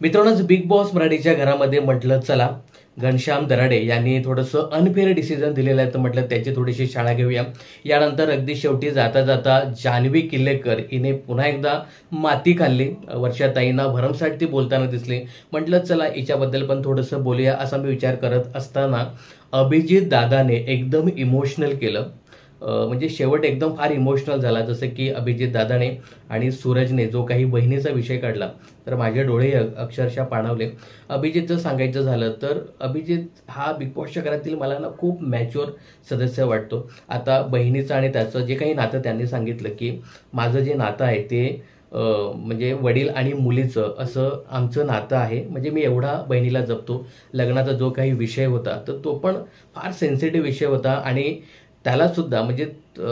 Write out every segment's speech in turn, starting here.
मित्रांनो, big boss मराठीच्या घरामध्ये म्हटलं चला घनश्याम दराडे यांनी थोडंसं अनफेअर डिसिजन दिलेलं आहे, तर म्हटलं त्याची थोडीशी शाळा घेऊया. यानंतर अगदी शेवटी जाता जाता जान्हवी किल्लेकर हिने पुन्हा एकदा माती खाल्ली. वर्षाताईंना भरमसाठ ती बोलताना दिसली. म्हटलं चला हिच्याबद्दल पण थोडंसं बोलूया असा मी विचार करत असताना अभिजित दादाने एकदम इमोशनल केलं. म्हणजे शेवट एकदम फार इमोशनल झाला. जसं की अभिजित दादाने आणि सूरजने जो काही बहिणीचा विषय काढला तर माझे डोळे अक्षरशः पाणावले. अभिजितचं सांगायचं झालं तर अभिजित हा बिग बॉसच्या घरातील मला ना खूप मॅच्युअर सदस्य वाटतो. आता बहिणीचं आणि त्याचं जे काही नातं त्यांनी सांगितलं की माझं जे नातं आहे ते म्हणजे वडील आणि मुलीचं असं आमचं नातं आहे. म्हणजे मी एवढा बहिणीला जपतो. लग्नाचा जो काही विषय होता तर तो पण फार सेन्सिटिव्ह विषय होता आणि त्याला सुद्धा म्हणजे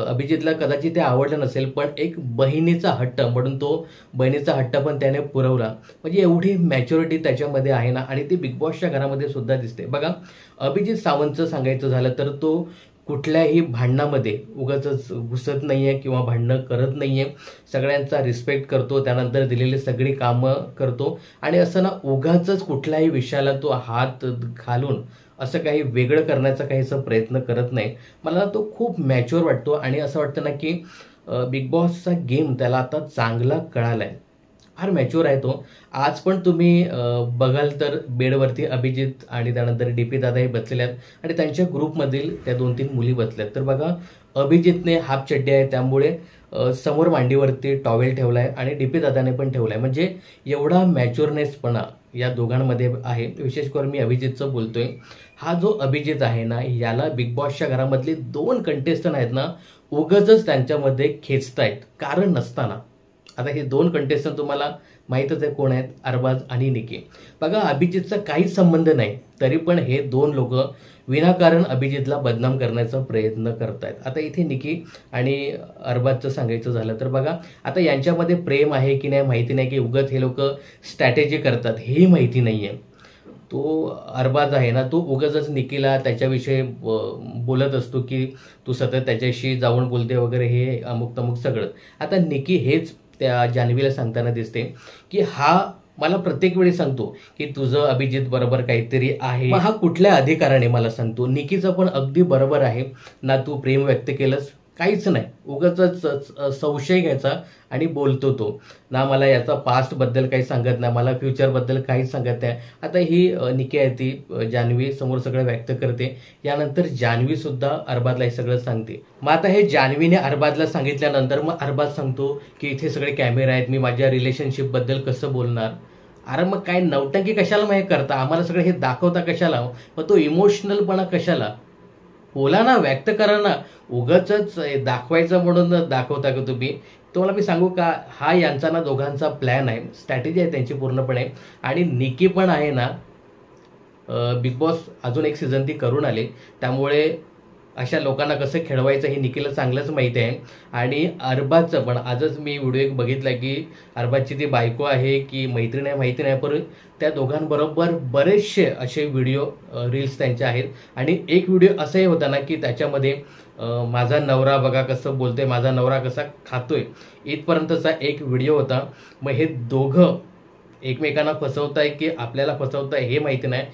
अभिजितला कदाचित ते आवडलं नसेल, पण एक बहिणीचा हट्ट म्हणून तो बहिणीचा हट्ट पण त्याने पुरवला. म्हणजे एवढी मॅच्युरिटी त्याच्यामध्ये आहे ना, आणि ती बिग बॉसच्या घरामध्ये सुद्धा दिसते. बघा, अभिजित सावंतचं सांगायचं झालं तर तो कुठल्याही भांडणामध्ये उगाचच घुसत नाहीये किंवा भांडणं करत नाहीये. सगळ्यांचा रिस्पेक्ट करतो, त्यानंतर दिलेली सगळी कामं करतो आणि असं ना उगाचच कुठल्याही विषयाला तो हात घालून असं काही वेगळं करण्याचा काहीसा प्रयत्न करत नाही. मला तो खूप मॅच्युअर वाटतो आणि असं वाटतं ना की बिग बॉसचा गेम त्याला आता चांगला कळालाय. फार मॅच्युअर आहे तो. आज पण तुम्ही बघाल तर बेडवरती अभिजित आणि त्यानंतर डीपी दादा हे बसलेले आहेत आणि त्यांच्या ग्रुपमधील त्या 2-3 मुली बसल्यात. तर बघा, अभिजितने हाफ चड्डी आहे त्यामुळे समोर मांडीवरती टॉवेल ठेवलाय आणि डीपी दादाने पण ठेवलाय. म्हणजे एवढा मॅच्युअरनेसपणा या दोघांमध्ये आहे. विशेष करून मी अभिजितचं बोलतोय. हा जो अभिजित आहे ना, याला बिग बॉसच्या घरामधले 2 कंटेस्टंट आहेत ना उगाचच त्यांच्यामध्ये खेचतायत कारण नसताना. आता हे 2 कंटेस्टंट तुम्हाला माहीतच आहे कोण आहेत, अरबाज आणि निकी. बघा, अभिजितचा काहीच संबंध नाही तरी पण हे 2 लोक विनाकारण अभिजितला बदनाम करण्याचा प्रयत्न करतायत. आता इथे निकी आणि अरबाजचं सांगायचं झालं तर बघा, आता यांच्यामध्ये प्रेम आहे की नाही माहिती नाही, की उगाच हे लोक स्ट्रॅटेजी करतात हेही माहिती नाहीये. तो अरबाज आहे ना, तो उगाचच निकीला त्याच्याविषयी बोलत असतो की तू सतत त्याच्याशी जाऊन बोलते वगैरे, हे अमुक तमुक सगळं. आता निकी हेच त्या जान्हवीला सांगताना दिसते की हा मला प्रत्येक वेळी सांगतो की तुझं अभिजित बरोबर काहीतरी आहे. हा कुठल्या अधिकाराने मला सांगतो? निकीचं पण अगदी बरोबर आहे ना, तू प्रेम व्यक्त केलंस काहीच नाही, उगाचच संशय घ्यायचा आणि बोलतो तो ना. मला याचा पास्ट बद्दल काही सांगत नाही, मला फ्युचर बद्दल काहीच सांगत नाही. आता ही निकी आहे ती जान्हवी समोर सगळं व्यक्त करते. यानंतर जान्हवी सुद्धा अरबाजला हे सगळं सांगते. मग आता हे जान्हवीने अरबाजला सांगितल्यानंतर मग अरबाज सांगतो की इथे सगळे कॅमेरा आहेत, मी माझ्या रिलेशनशिप बद्दल कसं बोलणार? अरे मग काय नौटंकी कशाला मग करता? आम्हाला सगळं हे दाखवता कशाला? मग तो इमोशनलपणा कशाला? बोला ना, व्यक्त करा ना. उगाचच दाखवायचं म्हणून दाखवता का तुम्ही? तुम्हाला मी सांगू का, हा यांचा ना दोघांचा प्लॅन आहे, स्ट्रॅटेजी आहे त्यांची पूर्णपणे. आणि निकी पण आहे ना, बिग बॉस अजून एक सीझन ती करून आले, त्यामुळे अशा लोकांना कसं खेळवायचं हे निकीला चांगलंच माहिती आहे. आणि अरबाजचं पण आजच मी व्हिडिओ एक बघितला की अरबाजची ती बायको आहे की मैत्रीण आहे माहिती नाही, पण त्या दोघांबरोबर बरेचसे असे व्हिडिओ रील्स त्यांचे आहेत. आणि एक व्हिडिओ असंही होता ना की त्याच्यामध्ये माझा नवरा बघा कसं बोलतोय, माझा नवरा कसा खातोय, इथपर्यंतचा एक व्हिडिओ होता. मग हे दोघं एकमेकांना फसवताय की आपल्याला फसवताय हे माहिती नाही,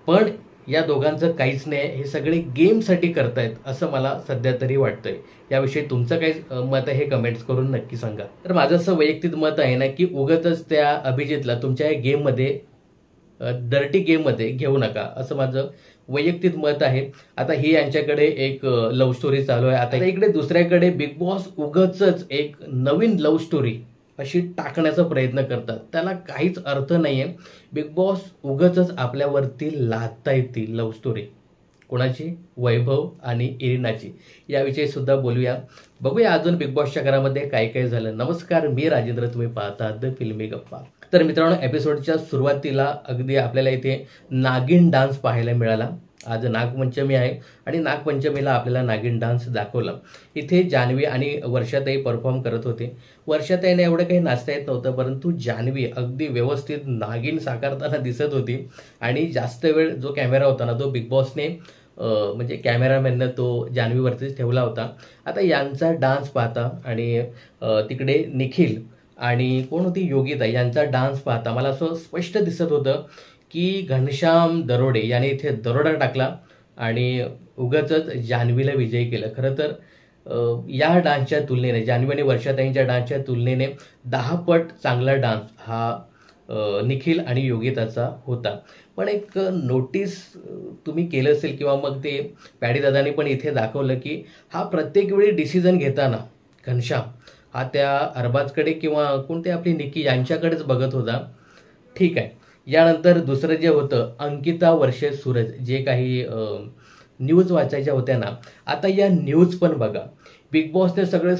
पण या दोघांचं काहीच नाही, हे सगळे गेमसाठी करतायत असं मला सध्या तरी वाटतंय. याविषयी तुमचं काही मत आहे हे कमेंट्स करून नक्की सांगा. तर माझं असं वैयक्तिक मत आहे ना की उगाचच त्या अभिजितला तुमच्या या गेममध्ये डर्टी गेममध्ये घेऊ नका, असं माझं वैयक्तिक मत आहे. आता ही यांच्याकडे एक लव्ह स्टोरी चालू आहे. आता इकडे दुसऱ्याकडे बिग बॉस उगाचच एक नवीन लव्ह स्टोरी अशी टाकण्याचा प्रयत्न करतात, त्याला काहीच अर्थ नाहीये. बिग बॉस उगाचच आपल्यावरती लादतायत ती लव्ह स्टोरी. कोणाची? वैभव आणि इरिनाची. याविषयी सुद्धा बोलूया. बघूया अजून बिग बॉसच्या घरामध्ये काय काय झालं. नमस्कार, मी राजेंद्र, तुम्ही पाहता द फिल्मी गप्पा. तर मित्रांनो, एपिसोडच्या सुरुवातीला अगदी आपल्याला इथे नागिन डान्स पाहायला मिळाला. आज नागपंचमी आहे आणि नागपंचमीला आपल्याला नागिन डान्स दाखवला. इथे जान्हवी आणि वर्षाताई परफॉर्म करत होते. वर्षाताईने एवढं काही नाचता येत नव्हतं, परंतु जान्हवी अगदी व्यवस्थित नागिन साकारताना दिसत होती. आणि जास्त वेळ जो कॅमेरा होता ना तो बिग बॉसने म्हणजे कॅमेरामॅननं तो जान्हवीवरतीच ठेवला होता. आता यांचा डान्स पाहता आणि तिकडे निखिल आणि कोण होती, योगिता, यांचा डान्स पाहता मला असं स्पष्ट दिसत होतं की घनश्याम दरोडे याने इथे दरोडा टाकला आणि उगाचच जान्हवीला विजयी केलं. खरं तर या डान्सच्या तुलनेने, जान्हवी आणि वर्षाताईंच्या डान्सच्या तुलनेने 10 पट चांगला डान्स हा निखिल आणि योगिताचा होता. पण एक नोटीस तुम्ही केलं असेल किंवा मग ते पॅडी दादांनी पण इथे दाखवलं की हा प्रत्येक वेळी डिसिजन घेताना घनश्याम हा त्या अरबाजकडे किंवा कोणते आपली निकी यांच्याकडेच बघत होता. ठीक आहे. यानंतर दुसरं जे होतं, अंकिता वर्सेस सूरज, जे काही न्यूज वाचायच्या होत्या ना, आता या न्यूज पण बघा. बिग बॉसने सगळे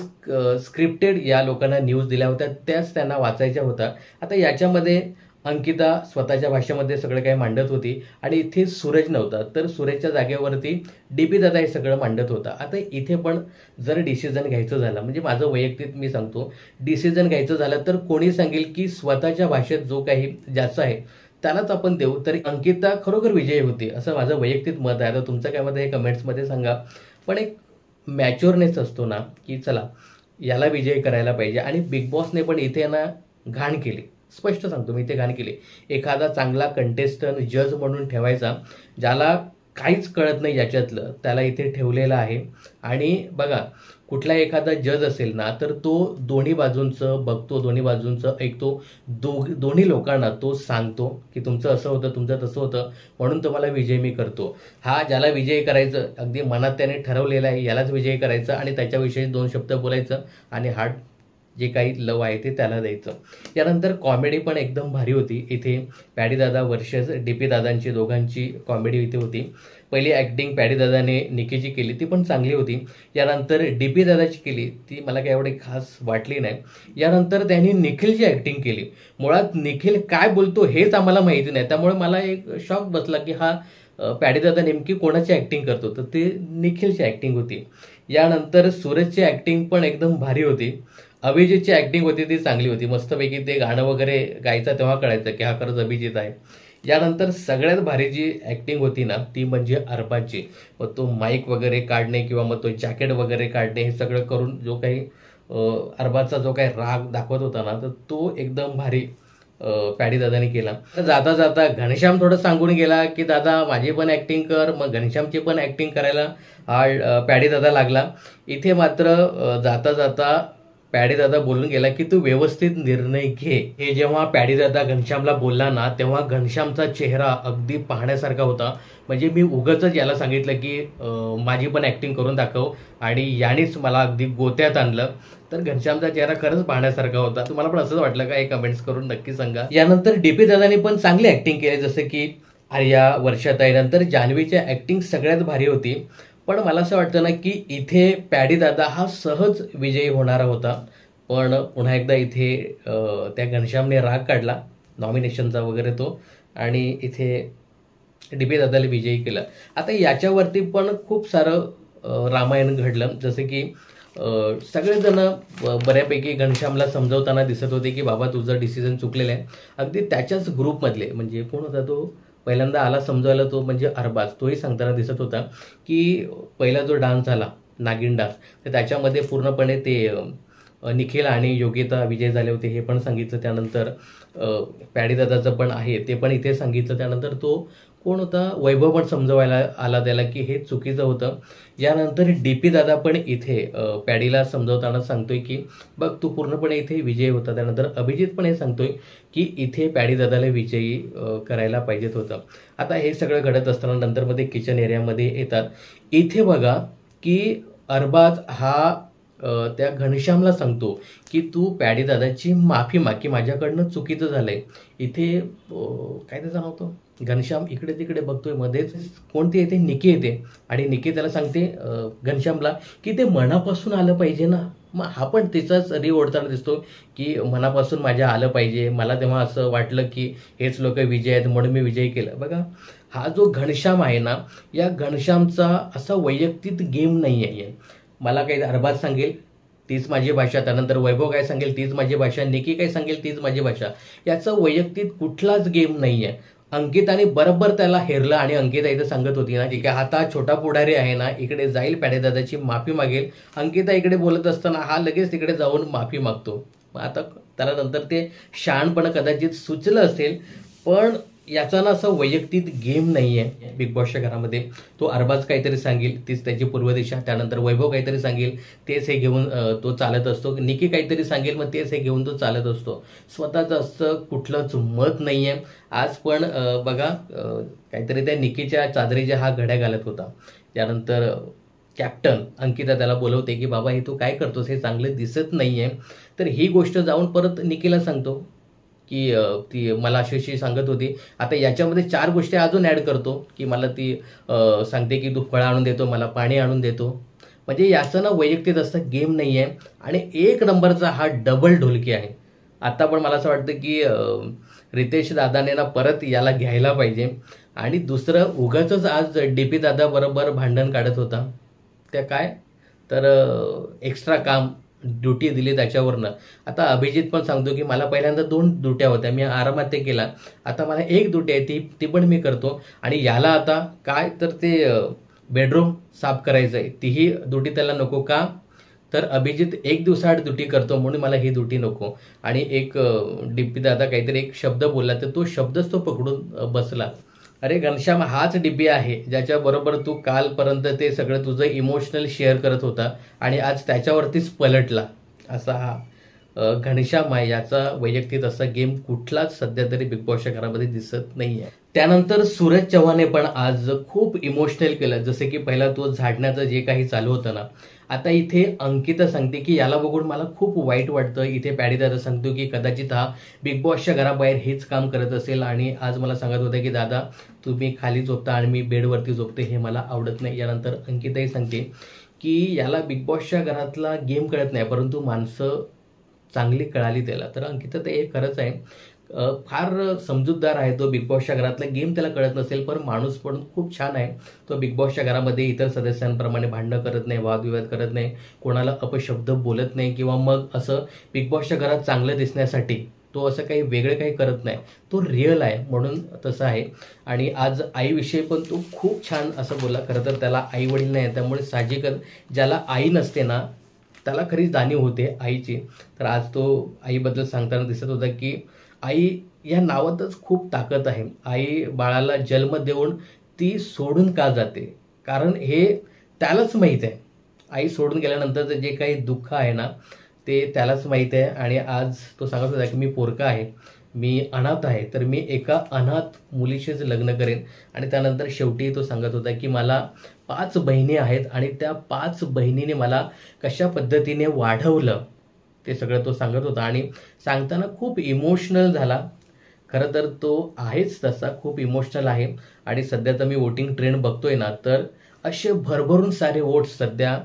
स्क्रिप्टेड या लोकांना न्यूज दिल्या होत्या, त्याच त्यांना वाचायच्या होत्या. आता याच्यामध्ये अंकिता स्वतःच्या भाषेमध्ये सगळं काही मांडत होती आणि इथे सूरज नव्हता, तर सूरजच्या जागेवरती डीपी दादा हे सगळं मांडत होता. आता इथे पण जर डिसिजन घ्यायचं झालं, म्हणजे माझं वैयक्तिक मी सांगतो, डिसिजन घ्यायचं झालं तर कोणी सांगेल की स्वतःच्या भाषेत जो काही ज्याचं आहे त्यालाच आपण देऊ, तरी अंकिता खरोखर विजयी होती असं माझं वैयक्तिक मत आहे. आता तुमचं काय मत आहे हे कमेंट्समध्ये सांगा. पण एक मॅच्युअरनेस असतो ना की चला याला विजयी करायला पाहिजे. आणि बिग बॉसने पण इथे ना घाण केली, स्पष्ट सांगतो मी, इथे घाण केली. एखादा चांगला कंटेस्टंट जज म्हणून ठेवायचा, ज्याला काहीच कळत नाही याच्यातलं, त्याला इथे ठेवलेलं आहे. आणि बघा, कुठला एखादा जज असेल ना तर तो दोन्ही बाजूंचं बघतो, दोन्ही बाजूंचं ऐकतो, दोन्ही लोकांना तो सांगतो की तुमचं असं होतं, तुमचं तसं होतं, म्हणून तुम्हाला विजय मी करतो. हा ज्याला विजयी करायचं अगदी मनात त्याने ठरवलेलं आहे, यालाच विजयी करायचं आणि त्याच्याविषयी 2 शब्द बोलायचं आणि हार्ट जे काही लव आहे ते त्याला द्यायचं. यानंतर कॉमेडी पण एकदम भारी होती. इथे पॅडी दादा वर्सेस डीपी दादांची दोघांची कॉमेडी इथे होती. पहिली ॲक्टिंग पॅडी दादाने निकीची केली, ती पण चांगली होती. यानंतर डीपी दादाची केली, ती मला काही एवढी खास वाटली नाही. यानंतर त्यांनी निखिलची ॲक्टिंग केली. मुळात निखिल काय बोलतो हेच आम्हाला माहिती नाही, त्यामुळे मला एक शॉक बसला की हा पॅडी दादा नेमकी कोणाची ॲक्टिंग करतो, तर ते निखिलची ॲक्टिंग होती. यानंतर सूरजची ॲक्टिंग पण एकदम भारी होती. अभिजितची ॲक्टिंग होती ती चांगली होती, मस्तपैकी ते गाणं वगैरे गायचं तेव्हा कळायचं की हा खरंच अभिजित आहे. यानंतर सगळ्यात भारी जी ॲक्टिंग होती ना ती म्हणजे अरबाजची. मग तो माईक वगैरे काढणे किंवा मग तो जॅकेट वगैरे काढणे हे सगळं करून जो काही अरबाजचा जो काही राग दाखवत होता ना, तर तो एकदम भारी पॅडी दादाने केला. तर जाता जाता घनश्याम थोडं सांगून गेला की दादा माझी पण ॲक्टिंग कर, मग घनश्यामची पण ॲक्टिंग करायला हा पॅडी दादा लागला. इथे मात्र जाता जाता पॅडी दादा बोलून गेला की तू व्यवस्थित निर्णय घे. हे जेव्हा पॅडी दादा घनश्यामला बोलला ना तेव्हा घनश्यामचा चेहरा अगदी पाहण्यासारखा होता. म्हणजे मी उगाचच याला सांगितलं की माझी पण ॲक्टिंग करून दाखव आणि यानेच मला अगदी गोत्यात आणलं. तर घनश्यामचा चेहरा खरंच पाहण्यासारखा होता. तुम्हाला पण असंच वाटलं का हे कमेंट्स करून नक्की सांगा. यानंतर डीपी दादाने पण चांगली ॲक्टिंग केली, जसं की आर्या, वर्षाताई, नंतर जान्हवीच्या ॲक्टिंग सगळ्यात भारी होती. पण मला असं वाटतं ना की इथे पॅडी दादा हा सहज विजयी होणारा होता. पण पुन्हा एकदा इथे त्या घनश्यामने राग काढला नॉमिनेशनचा वगैरे तो, आणि इथे डीपी दादाला विजयी केलं. आता याच्यावरती पण खूप सारं रामायण घडलं, जसं की सगळेजण बऱ्यापैकी घनश्यामला समजवताना दिसत होते की बाबा तुझं डिसिजन चुकलेलं आहे. अगदी त्याच्याच ग्रुपमधले, म्हणजे कोण होता तो पहिल्यांदा आला समजायला, तो म्हणजे अरबाज, तोही सांगताना दिसत होता की पहिला जो डान्स झाला नागिन डान्स, तर त्याच्यामध्ये पूर्णपणे ते निखिल आणि योगिता विजय झाले होते हे पण सांगितलं. त्यानंतर पॅडी दादाचं पण आहे ते पण इथे सांगितलं. त्यानंतर तो कोण होता, वैभव पण समजवायला आला त्याला की हे चुकीचं होतं. यानंतर डीपी दादा पण इथे पॅडीला समजवताना सांगतोय की बघ तू पूर्णपणे इथे विजयी होता. त्यानंतर अभिजित पण हे सांगतोय की इथे पॅडी दादाला विजयी करायला पाहिजेत होतं. आता हे सगळं घडत असताना नंतर मध्ये किचन एरियामध्ये येतात. इथे बघा की अरबाज हा त्या घनश्यामला सांगतो की तू पॅडी दादाची माफी माग की माझ्याकडनं चुकीचं झालंय. इथे काय त्याचं नाव होतं, घनश्याम इकडे तिकडे बघतोय, मध्येच कोणती येते, निकी येते आणि निकी त्याला सांगते घनश्यामला की ते मनापासून आलं पाहिजे ना. मग हा पण तिचाच ओढताना दिसतो की मनापासून माझ्या आलं पाहिजे, मला तेव्हा असं वाटलं की हेच लोक विजय आहेत म्हणून मी विजय केलं. बघा हा जो घनश्याम आहे ना, या घनश्यामचा असा वैयक्तिक गेम नाही आहे. मला काही अरबाज सांगेल तीच माझी भाषा, त्यानंतर वैभव काय सांगेल तीच माझी भाषा, निकी काय सांगेल तीच माझी भाषा, याचा वैयक्तिक कुठलाच गेम नाही आहे. अंकिताने बरोबर त्याला हेरलं आणि अंकिता इथं सांगत होती ना की आता छोटा पुढारी आहे ना, इकडे जाईल पॅडी दादाची माफी मागेल. अंकिता इकडे बोलत असताना हा लगेच तिकडे जाऊन माफी मागतो. आता त्याला नंतर ते शहाणपण कदाचित सुचलं असेल, पण याचा ना असा वैयक्तिक गेम नाही आहे बिग बॉसच्या घरामध्ये. तो अरबाज काहीतरी सांगेल तीच त्याची पूर्व दिशा, त्यानंतर वैभव काहीतरी सांगेल तेच हे घेऊन तो चालत असतो, निकी काहीतरी सांगेल मग तेच हे घेऊन तो चालत असतो. स्वतःचं असं कुठलंच मत नाही आहे. आज पण बघा काहीतरी त्या निकीच्या चादरीच्या हा घड्या घालत होता. त्यानंतर कॅप्टन अंकिता त्याला बोलवते की बाबा हे तू काय करतोस, हे चांगलं दिसत नाही आहे. तर ही गोष्ट जाऊन परत निकीला सांगतो की ती मला अशी सांगत होती. आता याच्यामध्ये 4 गोष्टी अजून ॲड करतो की मला ती सांगते की तू फळं आणून देतो, मला पाणी आणून देतो. म्हणजे याचं ना वैयक्तिक असं गेम नाही आहे. आणि 1 नंबरचा हा डबल ढोलकी आहे. आता पण मला असं वाटतं की रितेश दादाने ना परत याला घ्यायला पाहिजे. आणि दुसरं उगाचच आज DP दादा बरोबर भांडण काढत होता. त्या काय तर एक्स्ट्रा काम ड्युटी दिली त्याच्यावरनं. आता अभिजित पण सांगतो की मला पहिल्यांदा 2 ड्युट्या होत्या, मी आरामात ते केला. आता मला 1 ड्युटी आहे ती पण मी करतो. आणि याला आता काय तर ते बेडरूम साफ करायचं आहे, तीही ड्युटी त्याला नको का, तर अभिजित 1 दिवसाआड ड्युटी करतो म्हणून मला ही ड्युटी नको. आणि एक DP दादा काहीतरी एक शब्द बोलला तर तो शब्दच तो पकडून बसला. अरे घनश्याम, हाच DP आहे ज्याच्याबरोबर तू कालपर्यंत ते सगळं तुझं इमोशनल शेअर करत होता आणि आज त्याच्यावरतीच पलटला. असा हा घनश्याम आहे. याचा वैयक्तिक असा गेम कुठलाच सध्या तरी बिग बॉसच्या घरामध्ये दिसत नाही आहे. त्यानंतर सूरज चव्हाणने पण आज खूप इमोशनल केलं. जसे की पहिला तो झाडण्याचं जे काही चालू होतं ना, आता इथे अंकिता सांगते की याला बघून मला खूप वाईट वाटतं. इथे पॅडीदादा सांगतो की कदाचित हा बिग बॉसच्या घराबाहेर हेच काम करत असेल आणि आज मला सांगत होता की दादा तुम्ही खाली झोपता आणि मी बेडवरती झोपते, हे मला आवडत नाही. यानंतर अंकिताही सांगते की याला बिग बॉसच्या घरातला गेम कळत नाही, परंतु माणसं चांगली कळाली त्याला. तर अंकिता ते हे खरंच आहे, फार समजूतदार आहे तो. बिग बॉसच्या घरातला गेम त्याला कळत नसेल पण माणूस पण खूप छान आहे. तो बिग बॉसच्या घरामध्ये इतर सदस्यांप्रमाणे भांडणं करत नाही, वादविवाद करत नाही, कोणाला अपशब्द बोलत नाही किंवा मग असं बिग बॉसच्या घरात चांगलं दिसण्यासाठी तो असं काही वेगळं काही करत नाही. तो रिअल आहे म्हणून तसं आहे. आणि आज आईविषयी पण तो खूप छान असं बोलला. खरं तर त्याला आई वडील नाही, त्यामुळे साहजिकच ज्याला आई नसते ना त्याला खरी जाणीव होते आईची. तर आज तो आईबद्दल सांगताना दिसत होता की आई या नावातच खूप ताकद आहे. आई बाळाला जन्म देऊन ती सोडून का जाते, कारण हे त्यालाच माहीत आहे. आई सोडून गेल्यानंतरचं जे काही दुःख आहे ना ते त्यालाच माहीत आहे. आणि आज तो सांगत होता की मी पोरका आहे, मी अनाथ आहे, तर मी एका अनाथ मुलीशीच लग्न करेन. आणि त्यानंतर शेवटी तो सांगत होता की मला 5 बहिणी आहेत आणि त्या 5 बहिणीने मला कशा पद्धतीने वाढवलं ते सगळं तो सांगत होता. आणि सांगताना खूप इमोशनल झाला. खरं तर तो आहेच तसा, खूप इमोशनल आहे. आणि सध्याचा मी वोटिंग ट्रेंड बघतोय ना तर असे भरभरून सारे वोट्स सध्या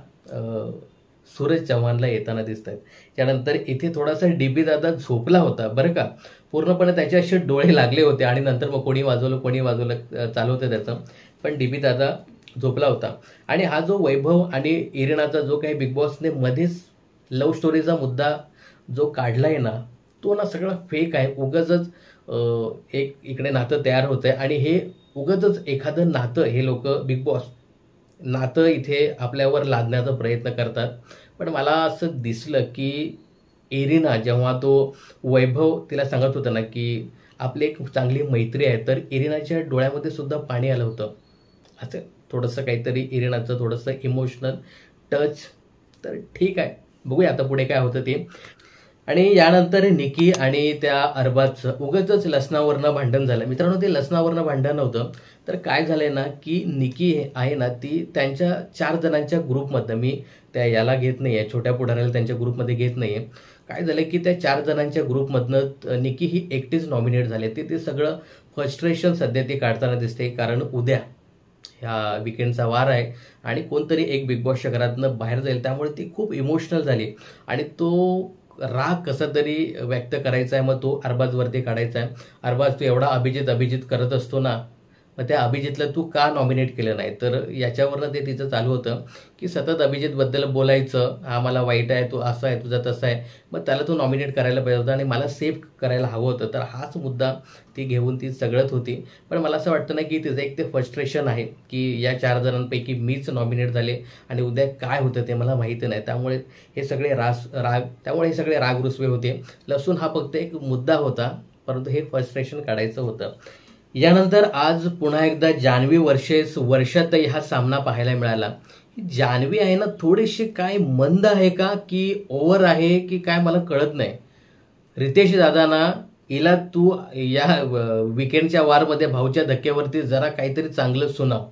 सूरज चव्हाणला येताना दिसत आहेत. त्यानंतर इथे थोडासा DP दादा झोपला होता बरं का, पूर्णपणे त्याचे असे डोळे लागले होते आणि नंतर मग कोणी वाजवलं चालू होतं त्याचं. पण DP दादा झोपला होता. आणि हा जो वैभव आणि इरिनाचा जो काही बिग बॉसने मध्येच लव्ह स्टोरीचा मुद्दा जो काढलाय ना तो ना सगळा फेक आहे. उगाचच एक इकडे नातं तयार होतंय आणि हे उगाचच एखादं नातं हे लोक बिग बॉस नातं इथे आपल्यावर लादण्याचा प्रयत्न करतात. पण मला असं दिसलं की इरिना जेव्हा तो वैभव तिला सांगत होता ना की आपली एक चांगली मैत्री आहे, तर इरिनाच्या डोळ्यामध्ये सुद्धा पाणी आलं होतं. असं थोडंसं काहीतरी इरिनाचं थोडंसं इमोशनल टच. तर ठीक आहे, बघूया आता पुढे काय होतं ते. आणि यानंतर निकी आणि त्या अरबाजचं उगाचच लसणावरनं भांडण झालं. मित्रांनो ते लसणावरनं भांडण नव्हतं, तर काय झालंय ना की निकी आहे ना ती त्यांच्या 4 जणांच्या ग्रुपमधनं, मी त्या याला घेत नाहीये, छोट्या पुढाऱ्याला त्यांच्या ग्रुपमध्ये घेत नाहीये. काय झालं की त्या 4 जणांच्या ग्रुपमधनं निकी ही एकटीच नॉमिनेट झाले. ते सगळं फ्रस्ट्रेशन सध्या ते काढताना दिसते, कारण उद्या ह्या विकेंडचा वार आहे आणि कोणतरी एक बिग बॉसच्या घरातनं बाहेर जाईल. त्यामुळे ती खूप इमोशनल झाली आणि तो राग कसा तरी व्यक्त करायचा आहे, मग तो अरबाजवरती काढायचा आहे. अरबाज तू एवढा अभिजित करत असतो ना, मग त्या अभिजितला तू का नॉमिनेट केलं नाही? तर याच्यावरनं ते तिचं चालू होतं की सतत अभिजितबद्दल बोलायचं, हा मला वाईट आहे, तू असं आहे, तुझं तसं आहे, मग त्याला तू नॉमिनेट करायला पाहिजे होतं आणि मला सेफ करायला हवं होतं. तर हाच मुद्दा ती घेऊन ती सगळत होती. पण मला असं वाटतं ना की तिचं एक ते फ्रस्ट्रेशन आहे की या 4 जणांपैकी मीच नॉमिनेट झाले आणि उद्या काय होतं ते मला माहिती नाही. त्यामुळे हे सगळे राग रुसवे होते. लसूण हा फक्त एक मुद्दा होता, परंतु हे फ्रस्ट्रेशन काढायचं होतं. यानंतर आज पुन्हा एकदा जान्हवी वर्सेस वर्षाताई हा सामना पाहायला मिळाला. जान्हवी आहे ना थोडीशी काय मंद आहे का की ओव्हर आहे की काय मला कळत नाही. रितेश दादाना हिला तू या विकेंडच्या वारमध्ये भाऊच्या धक्क्यावरती जरा काहीतरी चांगलं सुनाव.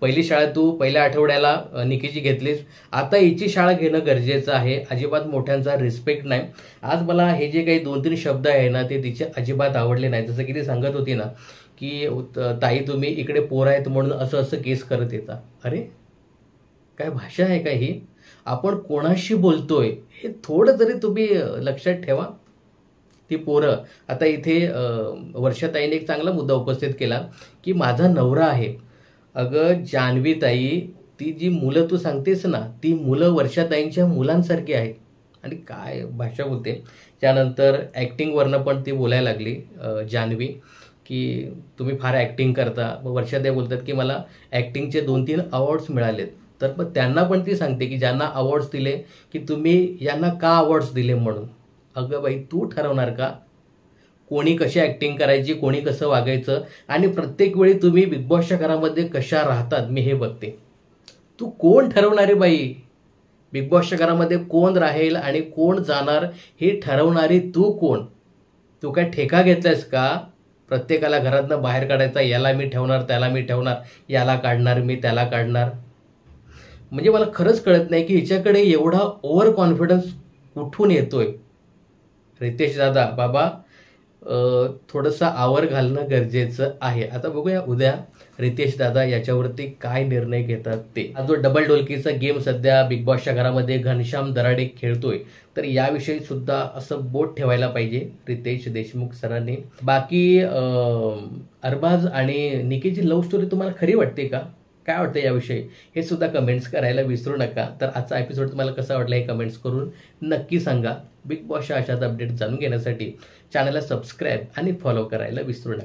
पहिली शाळा तू पहिल्या आठवड्याला निकीची घेतलीस, आता हिची शाळा घेणं गरजेचं आहे. अजिबात मोठ्यांचा रिस्पेक्ट नाही. आज मला हे जे काही 2-3 शब्द आहे ना ते तिचे अजिबात आवडले नाही. जसं की ती सांगत होती ना की ताई तुम्ही इकडे पोर आहेत म्हणून असं असं केस करत येता. अरे काय भाषा आहे का ही? आपण कोणाशी बोलतोय हे थोडं तरी तुम्ही लक्षात ठेवा. ती पोरं आता इथे वर्षाताईने एक चांगला मुद्दा उपस्थित केला की माझा नवरा आहे. अगं जान्हवी ताई, ती जी मुलं तू सांगतेस ना ती मुलं वर्षाताईंच्या मुलांसारखी आहेत. आणि काय भाषा बोलते. त्यानंतर ॲक्टिंगवरनं पण ती बोलायला लागली जान्हवी की तुम्ही फार ॲक्टिंग करता. मग वर्षाताई बोलतात की मला ॲक्टिंगचे 2-3 अवॉर्ड्स मिळालेत. तर मग त्यांना पण ती सांगते की ज्यांना अवॉर्ड्स दिले की तुम्ही यांना का अवॉर्ड्स दिले म्हणून. अगं बाई तू ठरवणार का कोणी कशी ॲक्टिंग करायची, कोणी कसं वागायचं आणि प्रत्येक वेळी तुम्ही बिग बॉसच्या घरामध्ये कशा राहतात मी हे बघते. तू कोण ठरवणार आहे बाई? बिग बॉसच्या घरामध्ये कोण राहील आणि कोण जाणार हे ठरवणारी तू कोण? तू काय ठेका घेतलायस का? प्रत्येकाला घरातनं बाहेर काढायचा, याला मी ठेवणार, त्याला मी ठेवणार, याला काढणार मी, त्याला काढणार. म्हणजे मला खरंच कळत नाही की हिच्याकडे एवढा ओव्हर कॉन्फिडन्स कुठून येतोय. रितेश दादा बाबा थोडंसं आवर घालणं गरजेचं आहे. आता बघूया उद्या रितेश दादा याच्यावरती काय निर्णय घेतात ते. हा जो डबल ढोलकीचा गेम सध्या बिग बॉसच्या घरामध्ये घनश्याम दराडे खेळतोय, तर याविषयी सुद्धा असं बोट ठेवायला पाहिजे रितेश देशमुख सरांनी. बाकी अरबाज आणि निकीची लव्ह स्टोरी तुम्हाला खरी वाटते का? काय वाटतं याविषयी हे सुद्धा कमेंट्स करायला विसरू नका. तर आजचा एपिसोड तुम्हाला कसा वाटला हे कमेंट्स करून नक्की सांगा. बिग बॉसच्या अशाच अपडेट जाणून घेण्यासाठी चॅनलला सबस्क्राईब आणि फॉलो करायला विसरू नका.